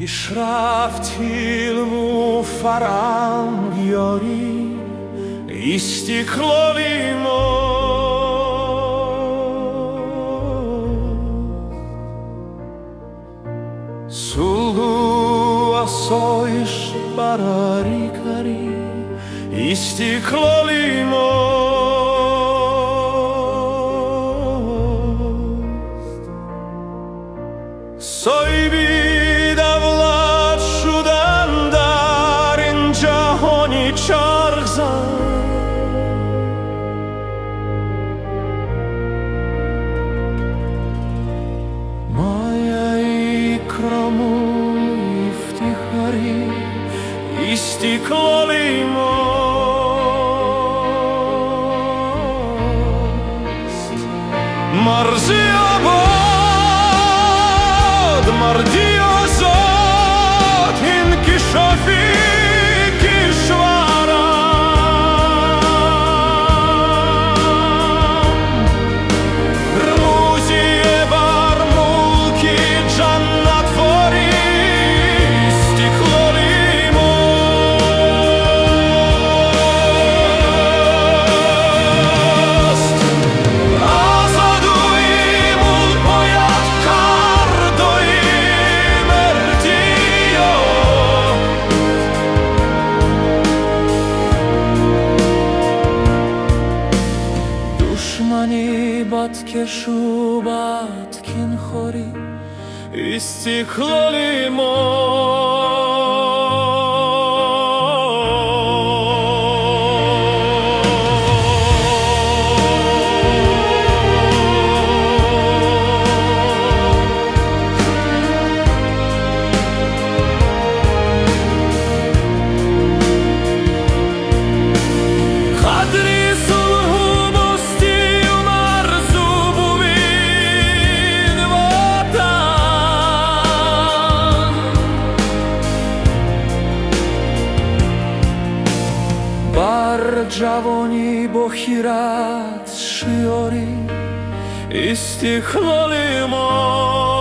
پیش رفتیم و فرنگ یاری استقلالی ما سلو آسایش براری کاری استقلالی ما صاحبی دولت شدن در این جهانی چرخ زد مایه اکرام و افتخاری استقلالی ماست مرزی مردی آزاد انکشافی کشورم رموزی بر ملکی جنت واری استقلالی ماست آزاد و این ملک باید کرد و دشمنی بدکش و بدکین خوری استقلالی ما جوانی با خیرت شیاری استقلالی ما